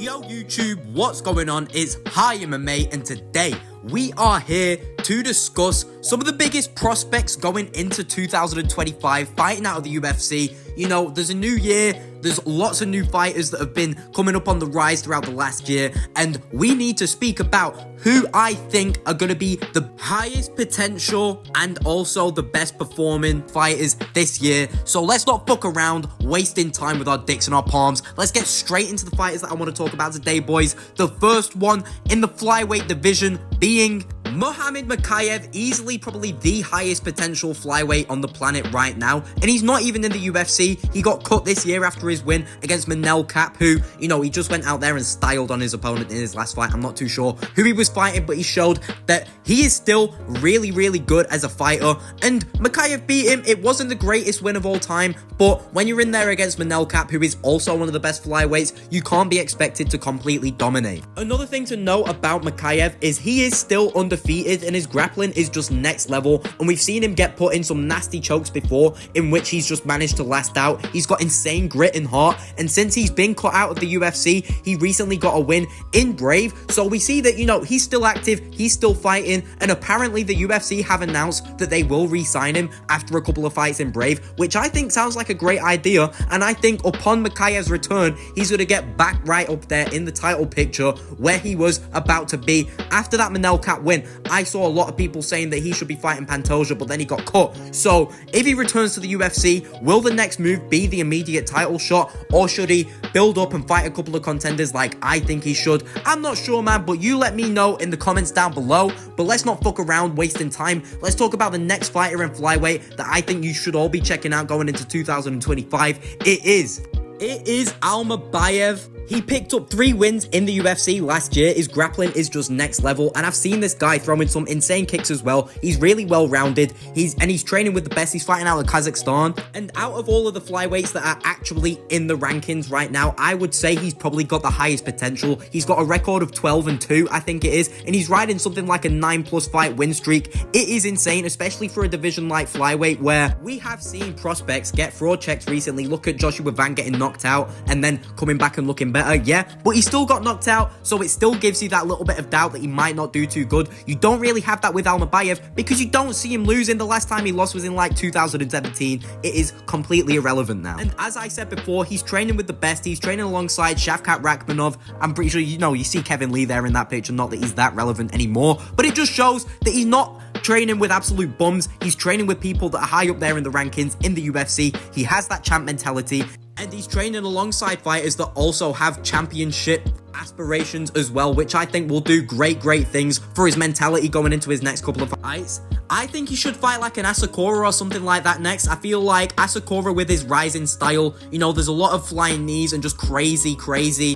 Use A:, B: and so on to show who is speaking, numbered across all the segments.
A: Yo YouTube, what's going on? It's HIGHMMA and today we are here to discuss some of the biggest prospects going into 2025 fighting out of the UFC. You know, there's a new year, there's lots of new fighters that have been coming up on the rise throughout the last year, and we need to speak about who I think are going to be the highest potential and also the best performing fighters this year. So let's not fuck around wasting time with our dicks in our palms. Let's get straight into the fighters that I want to talk about today, boys. The first one in the flyweight division being Makav, easily probably the highest potential flyweight on the planet right now, and he's not even in the UFC. He got cut this year after his win against Nickal, who, you know, he just went out there and styled on his opponent in his last fight. I'm not too sure who he was fighting, but he showed that he is still really, really good as a fighter, and Makav beat him. It wasn't the greatest win of all time, but when you're in there against Nickal, who is also one of the best flyweights, you can't be expected to completely dominate. Another thing to note about Makav is he is still undefeated, and his grappling is just next level, and we've seen him get put in some nasty chokes before in which he's just managed to last out. He's got insane grit and heart, and since he's been cut out of the UFC, he recently got a win in Brave, so we see that, you know, he's still active, he's still fighting, and apparently the UFC have announced that they will re-sign him after a couple of fights in Brave, which I think sounds like a great idea, and I think upon Makav's return, he's going to get back right up there in the title picture where he was about to be. After that Nickal win, I saw a lot of people saying that he should be fighting Pantoja, but then he got cut. So if he returns to the UFC, will the next move be the immediate title shot, or should he build up and fight a couple of contenders like I think he should? I'm not sure, man, but you let me know in the comments down below. But let's not fuck around wasting time. Let's talk about the next fighter in flyweight that I think you should all be checking out going into 2025. It is Almabayev. He picked up 3 wins in the UFC last year. His grappling is just next level, and I've seen this guy throwing some insane kicks as well. He's really well rounded. He's training with the best. He's fighting out of Kazakhstan, and out of all of the flyweights that are actually in the rankings right now, I would say he's probably got the highest potential. He's got a record of 12-2, I think it is, and he's riding something like a 9+ fight win streak. It is insane, especially for a division like flyweight where we have seen prospects get fraud checks recently. Look at Joshua Van getting knocked out and then coming back and looking better, yeah, but he still got knocked out, so it still gives you that little bit of doubt that he might not do too good. You don't really have that with Almabayev because you don't see him losing. The last time he lost was in like 2017. It is completely irrelevant now, and as I said before, he's training with the best. He's training alongside Shavkat Rakhmonov. I'm pretty sure, you know, you see Kevin Lee there in that picture. Not that he's that relevant anymore, but it just shows that he's not training with absolute bums. He's training with people that are high up there in the rankings in the UFC. He has that champ mentality, and he's training alongside fighters that also have championship aspirations as well, which I think will do great things for his mentality going into his next couple of fights. I think he should fight like an Asakura or something like that next. I feel like Asakura, with his rising style, you know, there's a lot of flying knees and just crazy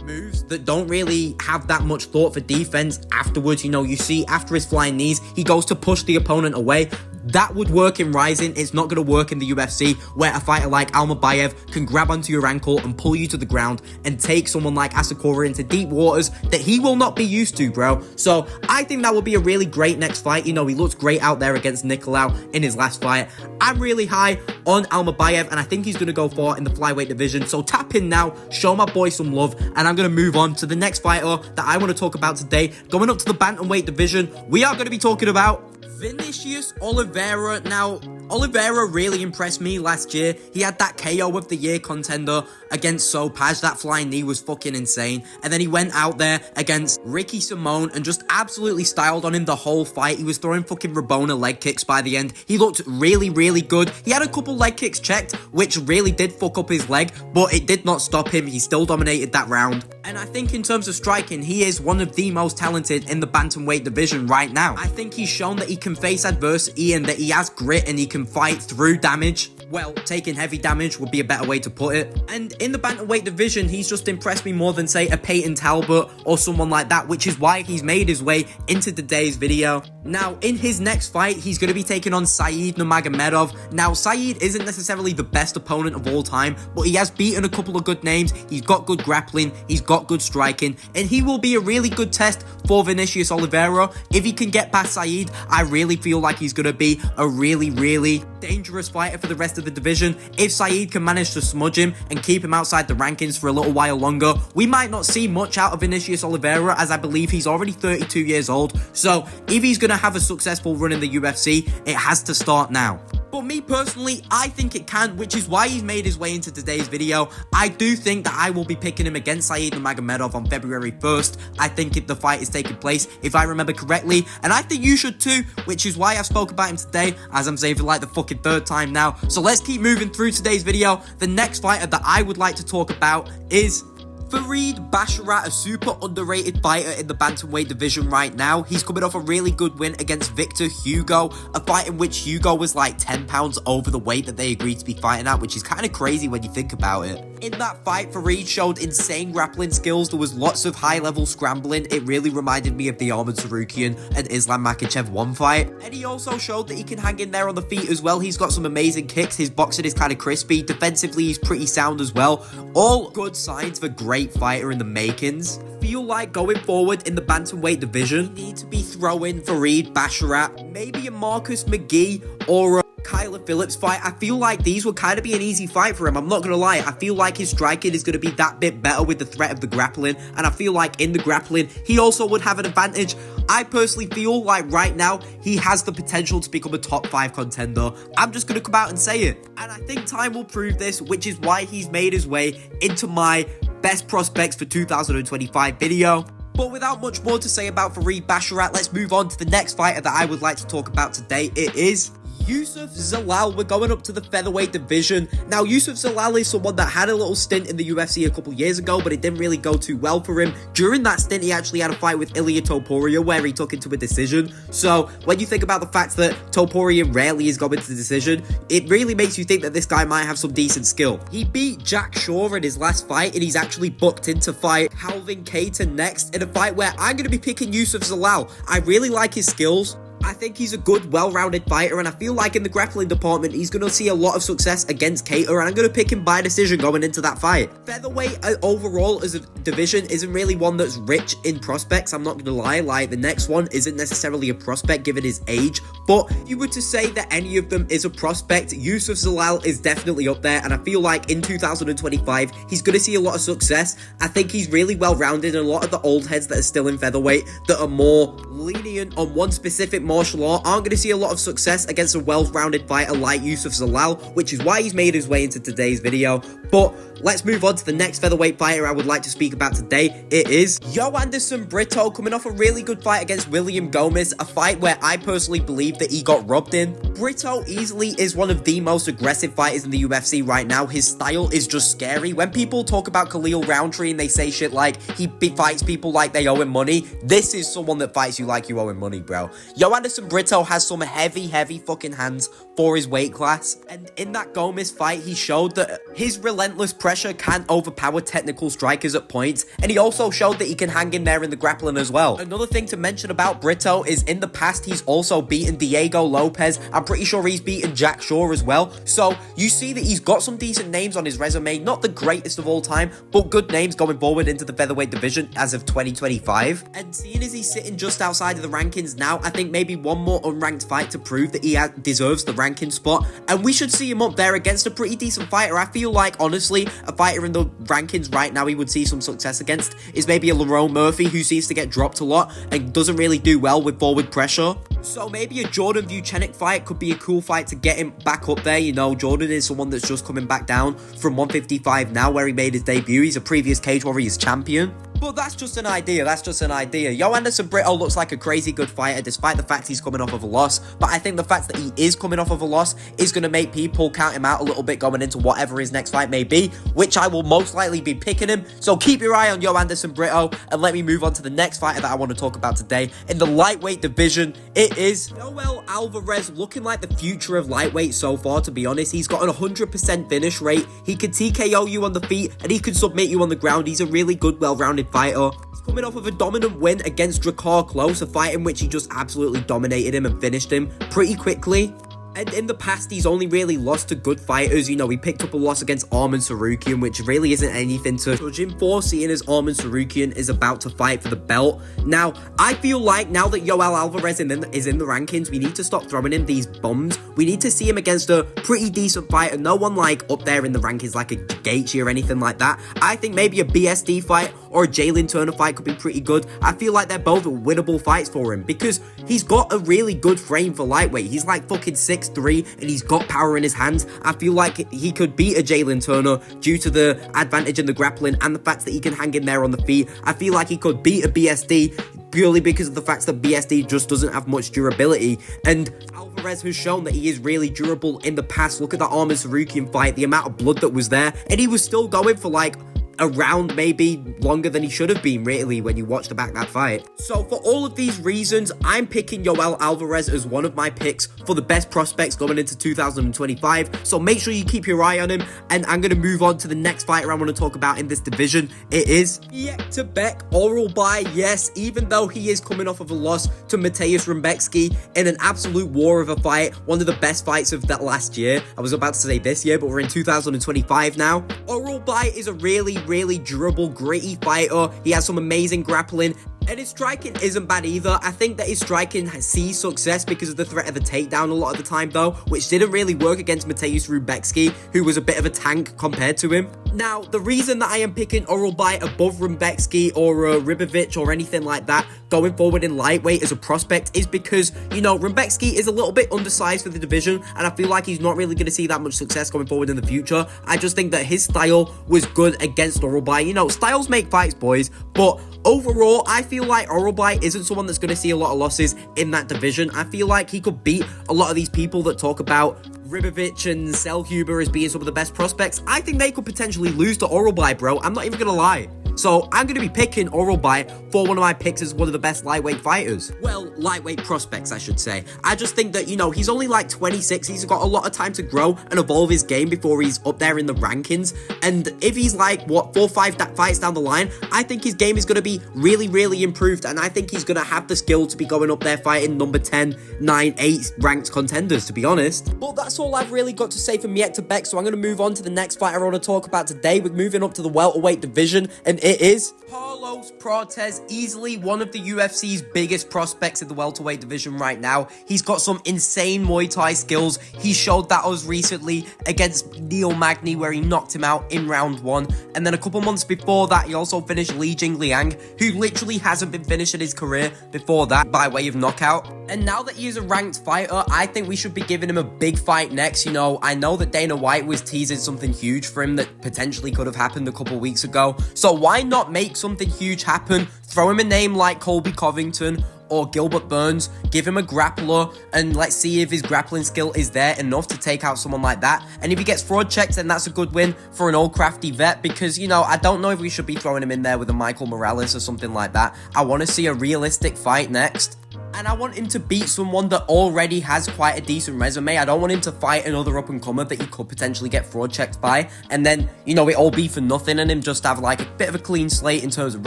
A: moves that don't really have that much thought for defense afterwards. You know, you see after his flying knees, he goes to push the opponent away. That would work in Rising. It's not going to work in the UFC, where a fighter like Almabayev can grab onto your ankle and pull you to the ground and take someone like Asakura into deep waters that he will not be used to, bro. So I think that would be a really great next fight. You know, he looked great out there against Nickal in his last fight. I'm really high on Almabayev, and I think he's going to go far in the flyweight division. So tap in now, show my boy some love, and I'm going to move on to the next fighter that I want to talk about today. Going up to the bantamweight division, we are going to be talking about Vinicius Oliveira. Now, Oliveira really impressed me last year. He had that KO of the year contender against Sopaj. That flying knee was fucking insane. And then he went out there against Ricky Simone and just absolutely styled on him the whole fight. He was throwing fucking Rabona leg kicks by the end. He looked really good. He had a couple leg kicks checked, which really did fuck up his leg, but it did not stop him. He still dominated that round. And I think in terms of striking, he is one of the most talented in the bantamweight division right now. I think he's shown that he can face adversity and that he has grit and he can fight through damage. Well, taking heavy damage would be a better way to put it. And in the bantamweight division, he's just impressed me more than, say, a Peyton Talbot or someone like that, which is why he's made his way into today's video. Now, in his next fight, he's going to be taking on Saeed Nurmagomedov. Now, Saeed isn't necessarily the best opponent of all time, but he has beaten a couple of good names. He's got good grappling, he's got good striking, and he will be a really good test for Vinicius Oliveira. If he can get past Saeed, I really feel like he's going to be a really dangerous fighter for the rest rest of the division. If Saeed can manage to smudge him and keep him outside the rankings for a little while longer, we might not see much out of Vinicius Oliveira, as I believe he's already 32 years old. So if he's going to have a successful run in the UFC, it has to start now. But me personally, I think it can, which is why he's made his way into today's video. I do think that I will be picking him against Saeed Nurmagomedov on February 1st. I think if the fight is taking place, if I remember correctly, and I think you should too, which is why I've spoke about him today, as I'm saying for like the fucking third time now. So let's keep moving through today's video. The next fighter that I would like to talk about is Farid Basharat, a super underrated fighter in the bantamweight division right now. He's coming off a really good win against Victor Hugo, a fight in which Hugo was like 10 pounds over the weight that they agreed to be fighting at, which is kind of crazy when you think about it. In that fight, Farid showed insane grappling skills. There was lots of high-level scrambling. It really reminded me of the Arman Tsarukyan and Islam Makhachev 1 fight. And he also showed that he can hang in there on the feet as well. He's got some amazing kicks. His boxing is kind of crispy. Defensively, he's pretty sound as well. All good signs for great fighter in the makings. Feel like going forward in the bantamweight division, you need to be throwing Farid Basharat, maybe a Marcus McGee or a Kyler Phillips fight. I feel like these would kind of be an easy fight for him. I'm not going to lie. I feel like his striking is going to be that bit better with the threat of the grappling. And I feel like in the grappling, he also would have an advantage. I personally feel like right now, he has the potential to become a top 5 contender. I'm just going to come out and say it. And I think time will prove this, which is why he's made his way into my best prospects for 2025 video. But without much more to say about Farid Basharat, let's move on to the next fighter that I would like to talk about today. It is Youssef Zalal. We're going up to the featherweight division. Now, Youssef Zalal is someone that had a little stint in the UFC a couple years ago, but it didn't really go too well for him. During that stint, he actually had a fight with Ilia Topuria where he took it to a decision. So, when you think about the fact that Topuria rarely is going to the decision, it really makes you think that this guy might have some decent skill. He beat Jack Shaw in his last fight, and he's actually booked in to fight Calvin Cater next in a fight where I'm going to be picking Youssef Zalal. I really like his skills. I think he's a good, well-rounded fighter, and I feel like in the grappling department, he's going to see a lot of success against Cater, and I'm going to pick him by decision going into that fight. Featherweight overall as a division isn't really one that's rich in prospects, I'm not going to lie. Like, the next one isn't necessarily a prospect given his age, but if you were to say that any of them is a prospect, Youssef Zalal is definitely up there, and I feel like in 2025, he's going to see a lot of success. I think he's really well-rounded, and a lot of the old heads that are still in featherweight that are more lenient on one specific martial art aren't going to see a lot of success against a well-rounded fighter like Youssef Zalal, which is why he's made his way into today's video. But let's move on to the next featherweight fighter I would like to speak about today. It is Joanderson Brito, coming off a really good fight against William Gomez, a fight where I personally believe that he got robbed in. Brito easily is one of the most aggressive fighters in the UFC right now. His style is just scary. When people talk about Khalil Roundtree and they say shit like he fights people like they owe him money, this is someone that fights you like you owe him money, bro. Joanderson Brito has some heavy fucking hands for his weight class, and in that Gomez fight, he showed that his relentless pressure can overpower technical strikers at points, and he also showed that he can hang in there in the grappling as well. Another thing to mention about Brito is in the past, he's also beaten Diego Lopez. I'm pretty sure he's beaten Jack Shaw as well. So you see that he's got some decent names on his resume, not the greatest of all time, but good names going forward into the featherweight division as of 2025. And seeing as he's sitting just outside of the rankings now, I think maybe one more unranked fight to prove that he deserves the ranking spot, and we should see him up there against a pretty decent fighter. I feel like, honestly, a fighter in the rankings right now he would see some success against is maybe a Lerone Murphy, who seems to get dropped a lot and doesn't really do well with forward pressure. So maybe a Jordan Vucenic fight could be a cool fight to get him back up there. You know, Jordan is someone that's just coming back down from 155 now, where he made his debut. He's a previous Cage Warriors champion. But that's just an idea, Joanderson Brito looks like a crazy good fighter, despite the fact he's coming off of a loss. But I think the fact that he is coming off of a loss is going to make people count him out a little bit going into whatever his next fight may be, which I will most likely be picking him. So keep your eye on Joanderson Brito, and let me move on to the next fighter that I want to talk about today. In the lightweight division, it is Joel Alvarez, looking like the future of lightweight so far, to be honest. He's got an 100% finish rate. He could TKO you on the feet, and he could submit you on the ground. He's a really good, well-rounded fighter. He's coming off of a dominant win against Drakkar Klose, a fight in which he just absolutely dominated him and finished him pretty quickly. And in the past, he's only really lost to good fighters. You know, he picked up a loss against Arman Tsarukyan, which really isn't anything to judge him for, seeing as Arman Tsarukyan is about to fight for the belt. Now, I feel like now that Yoel Alvarez is in the rankings, we need to stop throwing him these bombs. We need to see him against a pretty decent fighter. No one like up there in the rankings like a Gaethje or anything like that. I think maybe a BSD fight or a Jalen Turner fight could be pretty good. I feel like they're both winnable fights for him because he's got a really good frame for lightweight. He's like fucking 6'3", and he's got power in his hands. I feel like he could beat a Jalen Turner due to the advantage in the grappling and the fact that he can hang in there on the feet. I feel like he could beat a BSD purely because of the fact that BSD just doesn't have much durability. And Alvarez has shown that he is really durable in the past. Look at that Arman Tsarukyan fight, the amount of blood that was there, and he was still going for like a round, maybe longer than he should have been, really, when you watch that fight. So for all of these reasons, I'm picking Yoel Alvarez as one of my picks for the best prospects going into 2025. So make sure you keep your eye on him, and I'm going to move on to the next fighter I want to talk about in this division. It is yet to bet Oralbayev. Yes, even though he is coming off of a loss to Mateusz Rebecki in an absolute war of a fight, one of the best fights of that last year. I was about to say this year, but we're in 2025 now. Oralbayev is a really durable, gritty fighter. He has some amazing grappling, and his striking isn't bad either. I think that his striking sees success because of the threat of the takedown a lot of the time though, which didn't really work against Mateusz Rebecki, who was a bit of a tank compared to him. Now, the reason that I am picking Oralbayev above Rebecki or Ribovic or anything like that going forward in lightweight as a prospect is because, you know, Rebecki is a little bit undersized for the division, and I feel like he's not really going to see that much success going forward in the future. I just think that his style was good against Oralbayev. You know, styles make fights, boys, but overall, I feel like Oralbayev isn't someone that's going to see a lot of losses in that division. I feel like he could beat a lot of these people that talk about Ribovic and Selhuber as being some of the best prospects. I think they could potentially lose to Oralbayev, bro. I'm not even going to lie. So I'm going to be picking Oralbayev for one of my picks as one of the best lightweight fighters. Well, lightweight prospects, I should say. I just think that, you know, he's only like 26. He's got a lot of time to grow and evolve his game before he's up there in the rankings. And if he's like, what, 4 or 5 fights down the line, I think his game is going to be really improved. And I think he's going to have the skill to be going up there fighting number 10, 9, 8 ranked contenders, to be honest. But that's all I've really got to say from yet to Beck. So I'm going to move on to the next fighter I want to talk about today. We're moving up to the welterweight division, and it is Carlos Protas, easily one of the UFC's biggest prospects in the welterweight division right now. He's got some insane Muay Thai skills. He showed that us recently against Neil Magny, where he knocked him out in round 1. And then a couple months before that, he also finished Li Jingliang, who literally hasn't been finished in his career before that by way of knockout. And now that he is a ranked fighter, I think we should be giving him a big fight next. You know, I know that Dana White was teasing something huge for him that potentially could have happened a couple weeks ago. So why not make something huge happen? Throw him a name like Colby Covington or Gilbert Burns, give him a grappler, and let's see if his grappling skill is there enough to take out someone like that. And if he gets fraud checked, then that's a good win for an old crafty vet, because, you know, I don't know if we should be throwing him in there with a Michael Morales or something like that. I want to see a realistic fight next. And I want him to beat someone that already has quite a decent resume. I don't want him to fight another up-and-comer that he could potentially get fraud checked by, and then, you know, it all be for nothing and him just have like a bit of a clean slate in terms of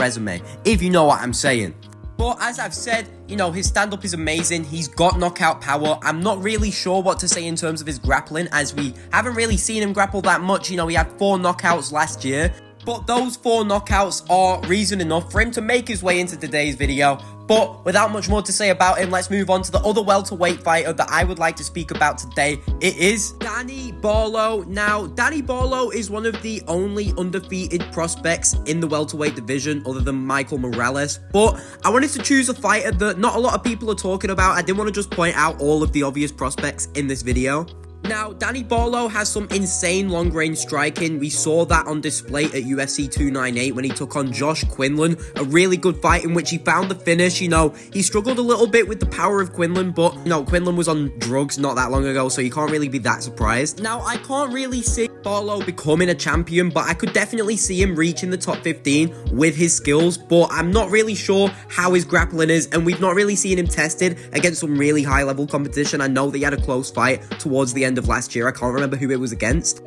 A: resume, if you know what I'm saying. But as I've said, you know, his stand-up is amazing. He's got knockout power. I'm not really sure what to say in terms of his grappling, as we haven't really seen him grapple that much. You know, he had 4 knockouts last year, but those 4 knockouts are reason enough for him to make his way into today's video. But without much more to say about him, let's move on to the other welterweight fighter that I would like to speak about today. It is Danny Ballo. Now, Danny Ballo is one of the only undefeated prospects in the welterweight division other than Michael Morales. But I wanted to choose a fighter that not a lot of people are talking about. I didn't want to just point out all of the obvious prospects in this video. Now, Danny Ballo has some insane long-range striking. We saw that on display at UFC 298 when he took on Josh Quinlan. A really good fight in which he found the finish. You know, he struggled a little bit with the power of Quinlan, but, you know, Quinlan was on drugs not that long ago, so you can't really be that surprised. Now, I can't really see Ballo becoming a champion, but I could definitely see him reaching the top 15 with his skills, but I'm not really sure how his grappling is, and we've not really seen him tested against some really high-level competition. I know that he had a close fight towards the end of last year. I can't remember who it was against.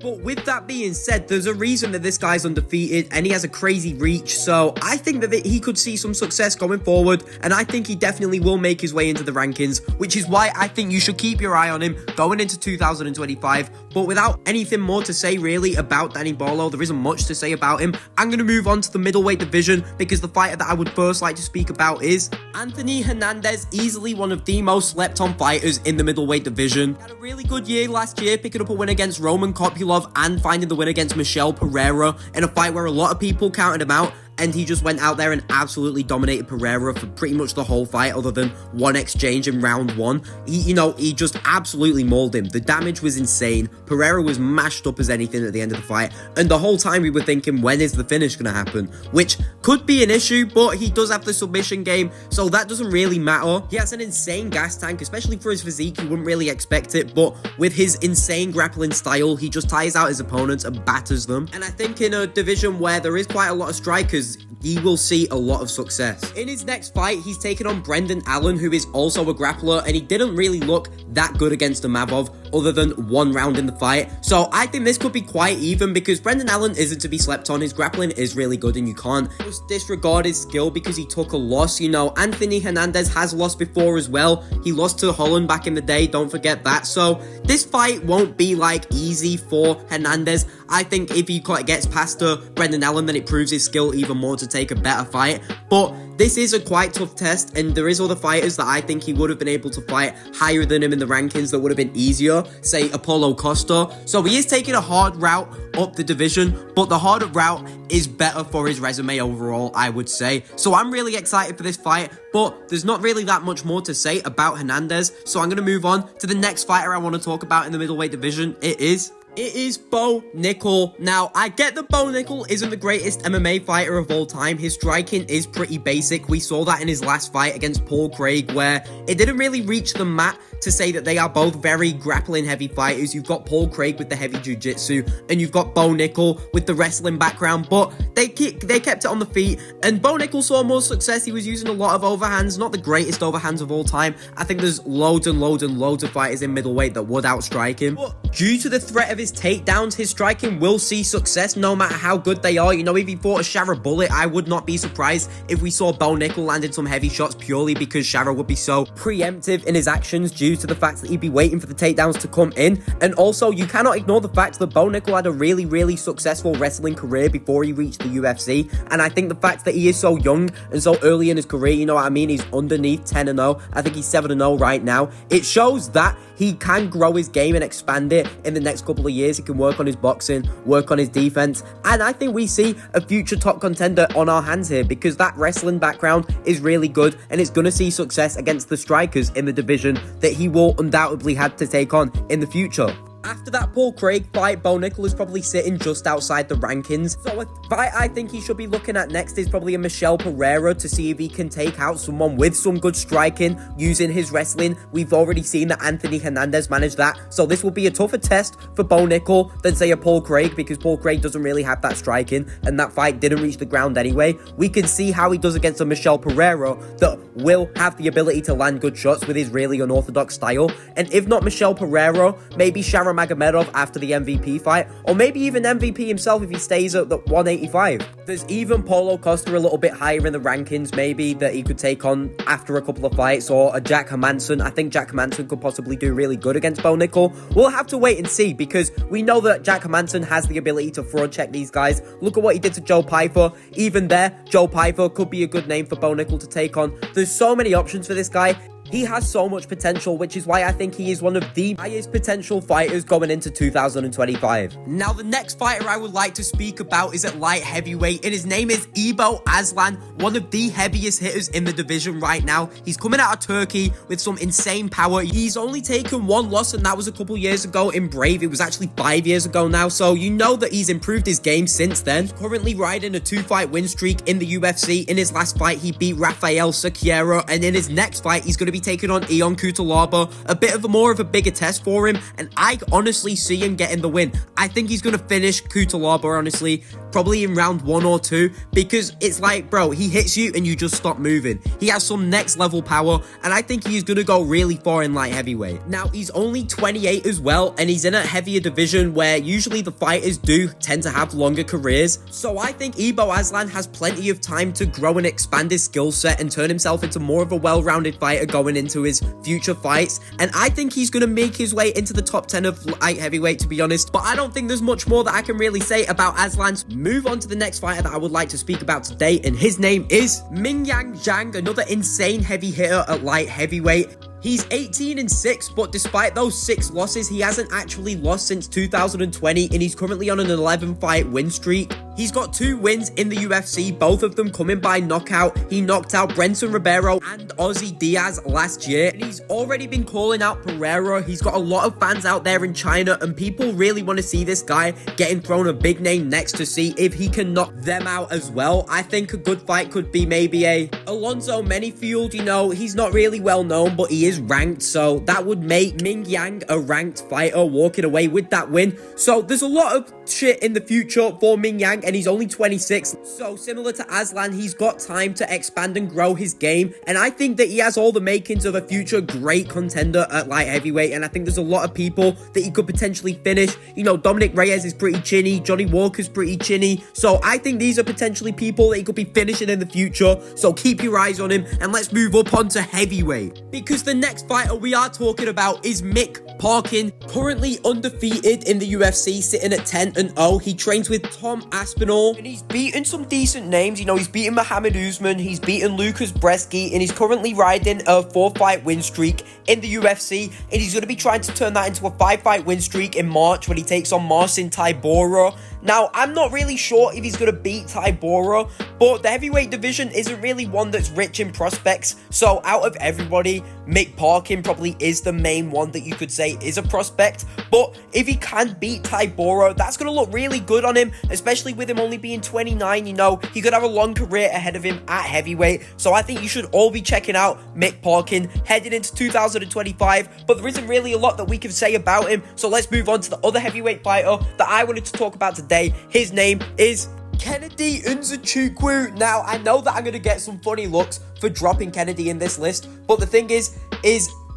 A: But But with that being said, there's a reason that this guy's undefeated and he has a crazy reach. So I think that he could see some success going forward, and I think he definitely will make his way into the rankings, which is why I think you should keep your eye on him going into 2025. But without anything more to say really about Danny Ballo, there isn't much to say about him. I'm going to move on to the middleweight division, because the fighter that I would first like to speak about is Anthony Hernandez, easily one of the most slept on fighters in the middleweight division. He had a really good year last year, picking up a win against Roman Kopylov and finding the win against Michel Pereira in a fight where a lot of people counted him out. And he just went out there and absolutely dominated Pereira for pretty much the whole fight, other than one exchange in round one. He just absolutely mauled him. The damage was insane. Pereira was mashed up as anything at the end of the fight. And the whole time we were thinking, when is the finish going to happen? Which could be an issue, but he does have the submission game, so that doesn't really matter. He has an insane gas tank, especially for his physique. You wouldn't really expect it, but with his insane grappling style, he just tires out his opponents and batters them. And I think in a division where there is quite a lot of strikers, he will see a lot of success. In his next fight, he's taken on Brendan Allen, who is also a grappler, and he didn't really look that good against Almabayev other than one round in the fight. So I think this could be quite even, because Brendan Allen isn't to be slept on. His grappling is really good, and you can't just disregard his skill because he took a loss. Anthony Hernandez has lost before as well. He lost to Holland back in the day, don't forget that. So this fight won't be easy for Hernandez. I think if he gets past Brendan Allen, then it proves his skill even more to take a better fight. But this is a quite tough test, and there is other fighters that I think he would have been able to fight higher than him in the rankings that would have been easier, say Apollo Costa. So he is taking a hard route up the division, but the harder route is better for his resume overall, I would say. So I'm really excited for this fight, but there's not really that much more to say about Hernandez. So I'm going to move on to the next fighter I want to talk about in the middleweight division. It is Bo Nickal. Now, I get that Bo Nickal isn't the greatest MMA fighter of all time. His striking is pretty basic. We saw that in his last fight against Paul Craig, where it didn't really reach the mat to say that they are both very grappling heavy fighters. You've got Paul Craig with the heavy jiu-jitsu, and you've got Bo Nickal with the wrestling background, but they kept it on the feet, and Bo Nickal saw more success. He was using a lot of overhands, not the greatest overhands of all time. I think there's loads and loads and loads of fighters in middleweight that would outstrike him, but due to the threat of his takedowns, his striking will see success no matter how good they are. If he fought a Shara Bullet, I would not be surprised if we saw Bo Nickal landing some heavy shots, purely because Shara would be so preemptive in his actions due to the fact that he'd be waiting for the takedowns to come in. And also, you cannot ignore the fact that Bo Nickal had a really, really successful wrestling career before he reached the UFC. And I think the fact that he is so young and so early in his career, he's underneath 10-0. I think he's 7-0 right now. It shows that he can grow his game and expand it in the next couple of years. He can work on his boxing, work on his defense, and I think we see a future top contender on our hands here, because that wrestling background is really good, and it's going to see success against the strikers in the division that he will undoubtedly have to take on in the future. After that Paul Craig fight, Bo Nickal is probably sitting just outside the rankings. So a fight I think he should be looking at next is probably a Michel Pereira, to see if he can take out someone with some good striking using his wrestling. We've already seen that Anthony Hernandez managed that. So this will be a tougher test for Bo Nickal than, say, a Paul Craig, because Paul Craig doesn't really have that striking, and that fight didn't reach the ground anyway. We can see how he does against a Michel Pereira that will have the ability to land good shots with his really unorthodox style. And if not Michel Pereira, maybe Sharon Magomedov after the MVP fight, or maybe even MVP himself if he stays at the 185. There's even Paulo Costa a little bit higher in the rankings, maybe, that he could take on after a couple of fights, or a Jack Hermansson. I think Jack Hermansson could possibly do really good against Bo Nickal. We'll have to wait and see, because we know that Jack Hermansson has the ability to front check these guys. Look at what he did to Joe Pyfer. Even there, Joe Pyfer could be a good name for Bo Nickal to take on. There's so many options for this guy. He has so much potential, which is why I think he is one of the highest potential fighters going into 2025. Now, the next fighter I would like to speak about is at light heavyweight, and his name is Ibo Aslan, one of the heaviest hitters in the division right now. He's coming out of Turkey with some insane power. He's only taken one loss, and that was a couple years ago in Brave. It was actually 5 years ago now, so you know that he's improved his game since then. He's currently riding a 2-fight win streak in the UFC. In his last fight, he beat Rafael Sequeira, and in his next fight, he's going to be be taking on Ion Cutelaba, a bit of a more of a bigger test for him, and I honestly see him getting the win. I think he's going to finish Cutelaba, honestly, probably in round 1 or 2, because it's like, bro, he hits you and you just stop moving. He has some next level power, and I think he's going to go really far in light heavyweight. Now, he's only 28 as well, and he's in a heavier division where usually the fighters do tend to have longer careers. So I think Ibo Aslan has plenty of time to grow and expand his skill set and turn himself into more of a well-rounded fighter going into his future fights. And I think he's going to make his way into the top 10 of light heavyweight, to be honest. But I don't think there's much more that I can really say about Aslan's. Move on to the next fighter that I would like to speak about today, and his name is Mingyang Zhang, another insane heavy hitter at light heavyweight. He's 18-6, but despite those 6 losses, he hasn't actually lost since 2020, and he's currently on an 11-fight win streak. He's got 2 wins in the UFC, both of them coming by knockout. He knocked out Brenton Ribeiro and Ozzy Diaz last year, and he's already been calling out Pereira. He's got a lot of fans out there in China, and people really want to see this guy getting thrown a big name next to see if he can knock them out as well. I think a good fight could be maybe a Alonzo Menifield. You know, he's not really well known, but he is ranked, so that would make Ming Yang a ranked fighter walking away with that win. So there's a lot of shit in the future for Ming Yang, and he's only 26, so similar to Aslan, he's got time to expand and grow his game, and I think that he has all the makings of a future great contender at light heavyweight. And I think there's a lot of people that he could potentially finish. You know, Dominic Reyes is pretty chinny, Johnny Walker's pretty chinny, so I think these are potentially people that he could be finishing in the future. So keep your eyes on him, and let's move up onto heavyweight, because the next fighter we are talking about is Mick Parkin, currently undefeated in the UFC, sitting at 10-0. He trains with Tom Aspinall, and he's beaten some decent names. You know, he's beaten Muhammad Usman, he's beaten Lucas Bresky, and he's currently riding a 4-fight win streak in the UFC, and he's going to be trying to turn that into a 5-fight win streak in March when he takes on Marcin Tybura. Now, I'm not really sure if he's going to beat Tybura, but the heavyweight division isn't really one that's rich in prospects, so out of everybody, Mick Parkin probably is the main one that you could say is a prospect. But if he can beat Tybura, that's going to look really good on him, especially with him only being 29. You know, he could have a long career ahead of him at heavyweight, so I think you should all be checking out Mick Parkin heading into 2025, but there isn't really a lot that we can say about him, so let's move on to the other heavyweight fighter that I wanted to talk about today. His name is Kennedy Nzechukwu. Now, I know that I'm going to get some funny looks for dropping Kennedy in this list, but the thing is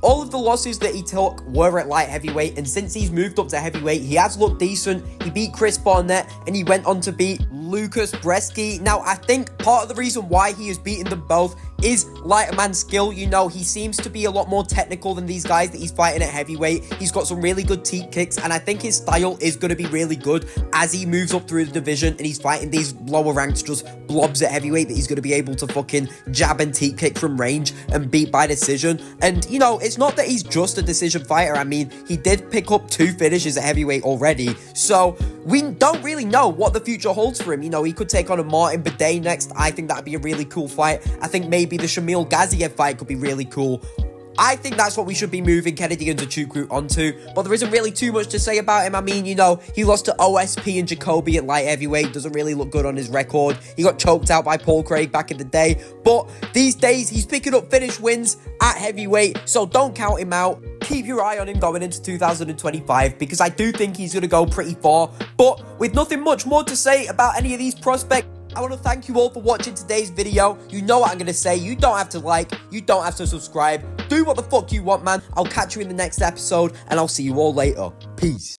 A: all of the losses that he took were at light heavyweight, and since he's moved up to heavyweight, he has looked decent. He beat Chris Barnett, and he went on to beat Lucas Bresky. Now, I think part of the reason why he has beaten them both is lighter man skill. You know, he seems to be a lot more technical than these guys that he's fighting at heavyweight. He's got some really good teep kicks, and I think his style is going to be really good as he moves up through the division and he's fighting these lower ranks, just blobs at heavyweight that he's going to be able to fucking jab and teep kick from range and beat by decision. And, you know, it's not that he's just a decision fighter. I mean, he did pick up 2 finishes at heavyweight already, so we don't really know what the future holds for him. You know, he could take on a Martin Bidet next. I think that'd be a really cool fight. I think maybe the Shamil Gaziev fight could be really cool. I think that's what we should be moving Kennedy Nzechukwu onto, but there isn't really too much to say about him. I mean, you know, he lost to OSP and Jacoby at light heavyweight. Doesn't really look good on his record. He got choked out by Paul Craig back in the day, but these days he's picking up finish wins at heavyweight, so don't count him out. Keep your eye on him going into 2025, because I do think he's going to go pretty far. But with nothing much more to say about any of these prospects, I want to thank you all for watching today's video. You know what I'm going to say. You don't have to like. You don't have to subscribe. Do what the fuck you want, man. I'll catch you in the next episode, and I'll see you all later. Peace.